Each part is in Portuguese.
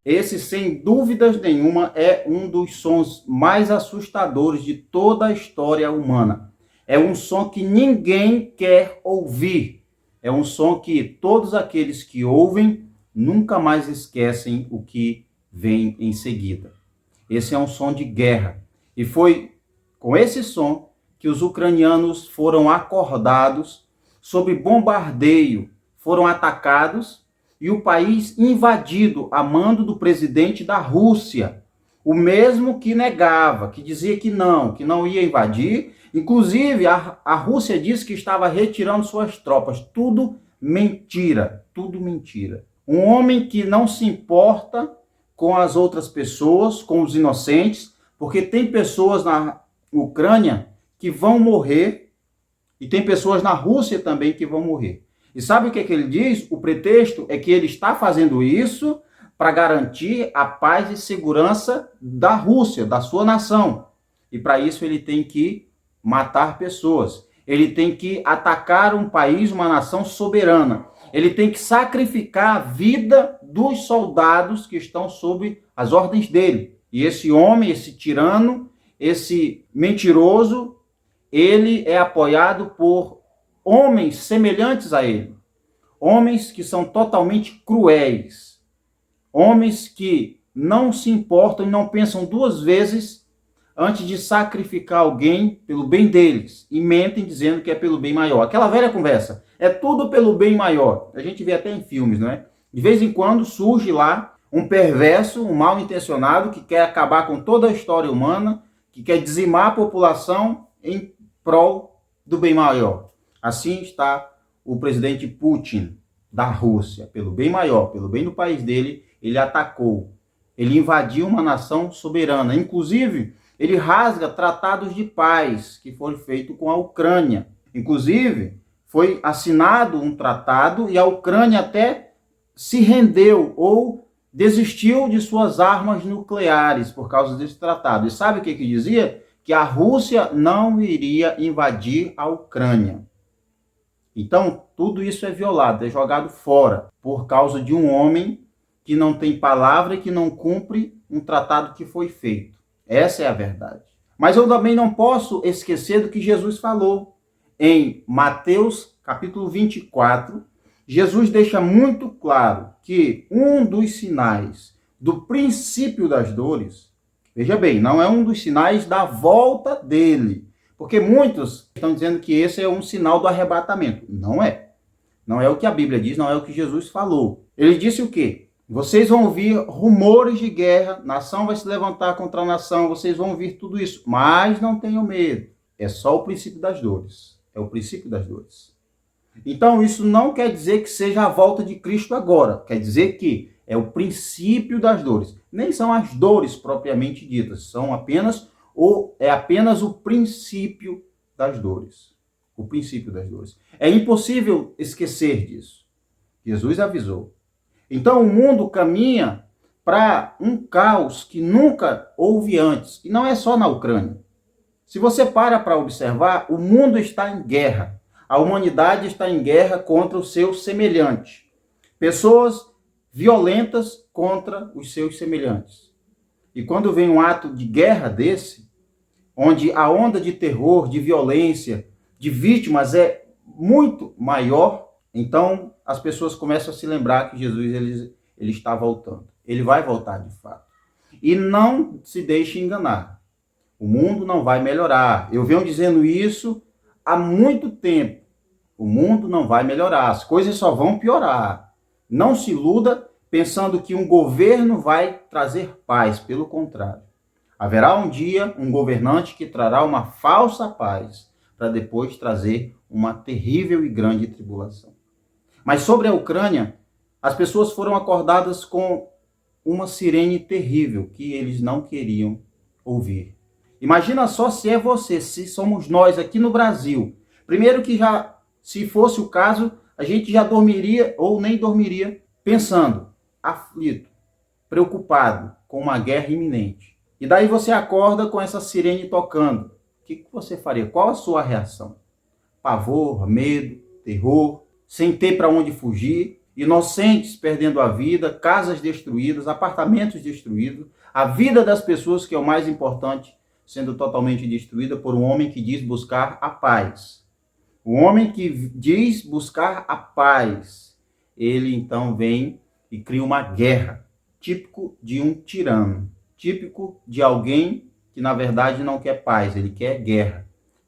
Esse, sem dúvidas nenhuma, é um dos sons mais assustadores de toda a história humana. É um som que ninguém quer ouvir. É um som que todos aqueles que ouvem nunca mais esquecem o que vem em seguida. Esse é um som de guerra. E foi com esse som que os ucranianos foram acordados sob bombardeio, foram atacados e o país invadido a mando do presidente da Rússia, o mesmo que negava, que dizia que não ia invadir. Inclusive, a Rússia disse que estava retirando suas tropas. Tudo mentira, tudo mentira. Um homem que não se importa com as outras pessoas, com os inocentes, porque tem pessoas na Ucrânia que vão morrer e tem pessoas na Rússia também que vão morrer. E sabe o que ele diz? O pretexto é que ele está fazendo isso para garantir a paz e segurança da Rússia, da sua nação. E para isso ele tem que matar pessoas. Ele tem que atacar um país, uma nação soberana. Ele tem que sacrificar a vida dos soldados que estão sob as ordens dele. E esse homem, esse tirano, esse mentiroso, ele é apoiado por homens semelhantes a ele. Homens que são totalmente cruéis. Homens que não se importam e não pensam duas vezes antes de sacrificar alguém pelo bem deles. E mentem dizendo que é pelo bem maior. Aquela velha conversa. É tudo pelo bem maior. A gente vê até em filmes, não é? De vez em quando surge lá um perverso, um mal intencionado que quer acabar com toda a história humana, que quer dizimar a população em prol do bem maior. Assim está o presidente Putin da Rússia. Pelo bem maior, pelo bem do país dele, ele atacou. Ele invadiu uma nação soberana. Inclusive, ele rasga tratados de paz que foram feitos com a Ucrânia. Inclusive, foi assinado um tratado e a Ucrânia até se rendeu ou desistiu de suas armas nucleares por causa desse tratado. E sabe o que dizia? Que a Rússia não iria invadir a Ucrânia. Então, tudo isso é violado, é jogado fora por causa de um homem que não tem palavra e que não cumpre um tratado que foi feito. Essa é a verdade. Mas eu também não posso esquecer do que Jesus falou. Em Mateus, capítulo 24, Jesus deixa muito claro que um dos sinais do princípio das dores, veja bem, não é um dos sinais da volta dele, porque muitos estão dizendo que esse é um sinal do arrebatamento. Não é. Não é o que a Bíblia diz, não é o que Jesus falou. Ele disse o quê? Vocês vão ouvir rumores de guerra, nação vai se levantar contra a nação, vocês vão ouvir tudo isso, mas não tenham medo. É só o princípio das dores. É o princípio das dores. Então, isso não quer dizer que seja a volta de Cristo agora. Quer dizer que é o princípio das dores. Nem são as dores propriamente ditas, são apenas o princípio das dores. O princípio das dores. É impossível esquecer disso. Jesus avisou. Então, o mundo caminha para um caos que nunca houve antes. E não é só na Ucrânia. Se você para observar, o mundo está em guerra. A humanidade está em guerra contra o seu semelhante. Pessoas violentas contra os seus semelhantes. E quando vem um ato de guerra desse, onde a onda de terror, de violência, de vítimas é muito maior, então as pessoas começam a se lembrar que Jesus ele está voltando. Ele vai voltar de fato. E não se deixe enganar. O mundo não vai melhorar. Eu venho dizendo isso há muito tempo. O mundo não vai melhorar. As coisas só vão piorar. Não se iluda pensando que um governo vai trazer paz. Pelo contrário. Haverá um dia um governante que trará uma falsa paz para depois trazer uma terrível e grande tribulação. Mas sobre a Ucrânia, as pessoas foram acordadas com uma sirene terrível que eles não queriam ouvir. Imagina só se é você, se somos nós aqui no Brasil. Primeiro que já, se fosse o caso, a gente já dormiria ou nem dormiria pensando, aflito, preocupado com uma guerra iminente. E daí você acorda com essa sirene tocando. O que você faria? Qual a sua reação? Pavor, medo, terror, sem ter para onde fugir. inocentes perdendo a vida, casas destruídas, apartamentos destruídos, a vida das pessoas, que é o mais importante, sendo totalmente destruída por um homem que diz buscar a paz. O homem que diz buscar a paz, ele então vem e cria uma guerra, típico de um tirano, típico de alguém que na verdade não quer paz, ele quer guerra.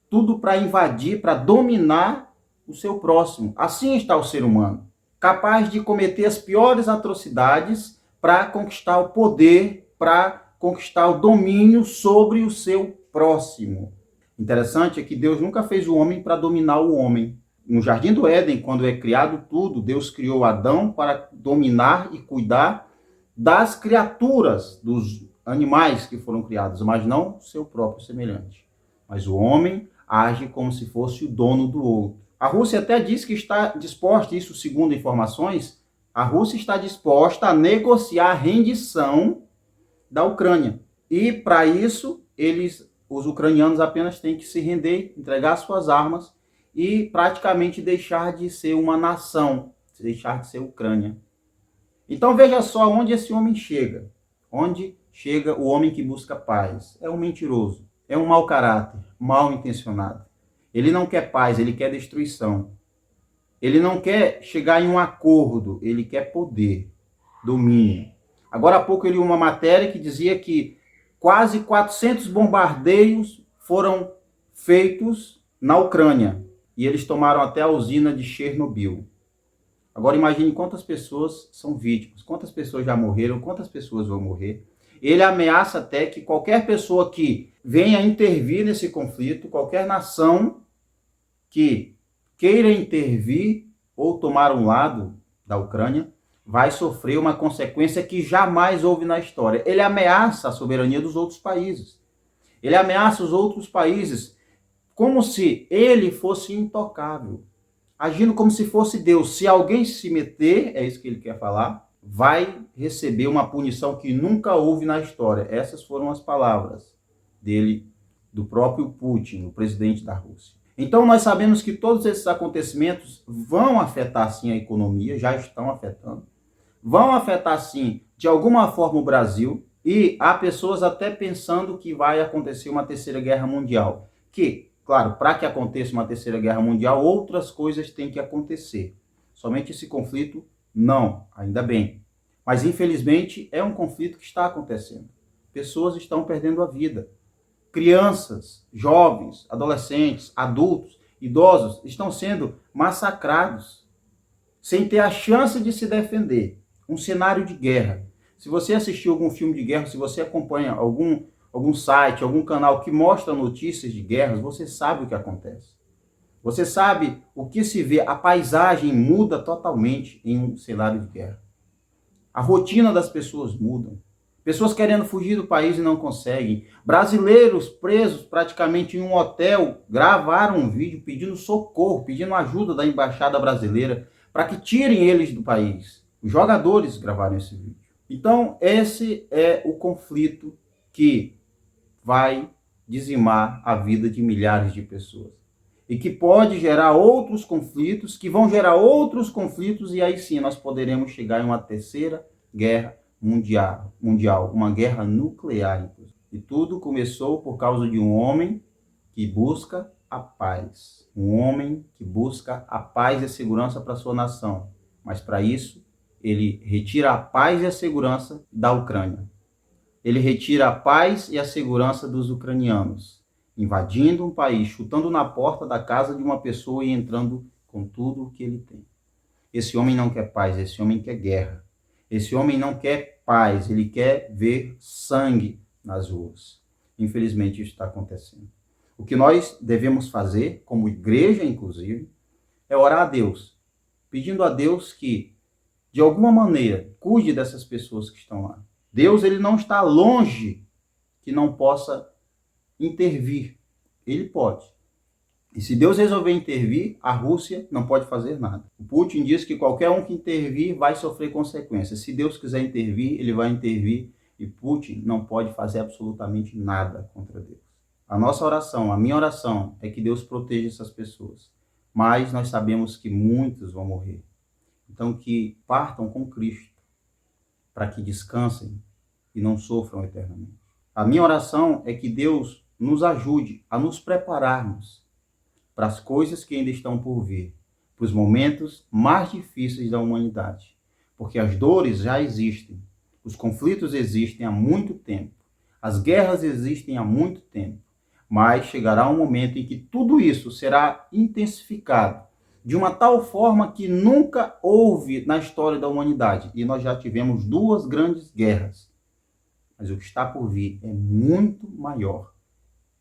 Tudo para invadir, para dominar o seu próximo. Assim está o ser humano, capaz de cometer as piores atrocidades para conquistar o poder, para conquistar o domínio sobre o seu próximo. Interessante é que Deus nunca fez o homem para dominar o homem. No Jardim do Éden, quando é criado tudo, Deus criou Adão para dominar e cuidar das criaturas, dos animais que foram criados, mas não seu próprio semelhante. Mas o homem age como se fosse o dono do outro. A Rússia até diz que está disposta, isso segundo informações, a Rússia está disposta a negociar a rendição da Ucrânia. E para isso, os ucranianos apenas têm que se render, entregar suas armas e praticamente deixar de ser uma nação, deixar de ser Ucrânia. Então veja só onde esse homem chega. Onde chega o homem que busca paz. É um mentiroso, é um mau caráter, mal intencionado. Ele não quer paz, ele quer destruição. Ele não quer chegar em um acordo, ele quer poder, domínio. Agora há pouco eu li uma matéria que dizia que quase 400 bombardeios foram feitos na Ucrânia. E eles tomaram até a usina de Chernobyl. Agora imagine quantas pessoas são vítimas, quantas pessoas já morreram, quantas pessoas vão morrer. Ele ameaça até que qualquer pessoa que venha intervir nesse conflito, qualquer nação que queira intervir ou tomar um lado da Ucrânia, vai sofrer uma consequência que jamais houve na história. Ele ameaça a soberania dos outros países. Ele ameaça os outros países como se ele fosse intocável, agindo como se fosse Deus. Se alguém se meter, é isso que ele quer falar, vai receber uma punição que nunca houve na história. Essas foram as palavras dele, do próprio Putin, o presidente da Rússia. Então nós sabemos que todos esses acontecimentos vão afetar sim a economia, já estão afetando, vão afetar sim de alguma forma o Brasil, e há pessoas até pensando que vai acontecer uma terceira guerra mundial, que, claro, para que aconteça uma terceira guerra mundial, outras coisas têm que acontecer. Somente esse conflito, não, ainda bem. Mas, infelizmente, é um conflito que está acontecendo. Pessoas estão perdendo a vida. Crianças, jovens, adolescentes, adultos, idosos estão sendo massacrados sem ter a chance de se defender. Um cenário de guerra. Se você assistiu algum filme de guerra, se você acompanha algum site, algum canal que mostra notícias de guerras, você sabe o que acontece. Você sabe o que se vê, a paisagem muda totalmente em um cenário de guerra. A rotina das pessoas muda. Pessoas querendo fugir do país e não conseguem. Brasileiros presos praticamente em um hotel gravaram um vídeo pedindo socorro, pedindo ajuda da embaixada brasileira para que tirem eles do país. Os jogadores gravaram esse vídeo. Então, esse é o conflito que vai dizimar a vida de milhares de pessoas. E que pode gerar outros conflitos, que vão gerar outros conflitos, e aí sim nós poderemos chegar em uma terceira guerra mundial, uma guerra nuclear, inclusive. E tudo começou por causa de um homem que busca a paz. Um homem que busca a paz e a segurança para sua nação. Mas para isso, ele retira a paz e a segurança da Ucrânia. Ele retira a paz e a segurança dos ucranianos, invadindo um país, chutando na porta da casa de uma pessoa e entrando com tudo o que ele tem. Esse homem não quer paz, esse homem quer guerra. Esse homem não quer paz, ele quer ver sangue nas ruas. Infelizmente, isso está acontecendo. O que nós devemos fazer, como igreja inclusive, é orar a Deus, pedindo a Deus que, de alguma maneira, cuide dessas pessoas que estão lá. Deus, ele não está longe que não possa intervir. Ele pode. E se Deus resolver intervir, a Rússia não pode fazer nada. O Putin diz que qualquer um que intervir vai sofrer consequências. Se Deus quiser intervir, ele vai intervir, e Putin não pode fazer absolutamente nada contra Deus. A nossa oração, a minha oração, é que Deus proteja essas pessoas. Mas nós sabemos que muitos vão morrer. Então, que partam com Cristo, para que descansem e não sofram eternamente. A minha oração é que Deus nos ajude a nos prepararmos para as coisas que ainda estão por vir, para os momentos mais difíceis da humanidade. Porque as dores já existem, os conflitos existem há muito tempo, as guerras existem há muito tempo, mas chegará um momento em que tudo isso será intensificado de uma tal forma que nunca houve na história da humanidade. E nós já tivemos 2 grandes guerras. Mas o que está por vir é muito maior.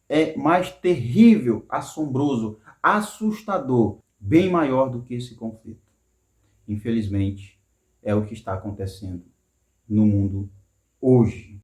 É mais terrível, assombroso, assustador, bem maior do que esse conflito. Infelizmente, é o que está acontecendo no mundo hoje.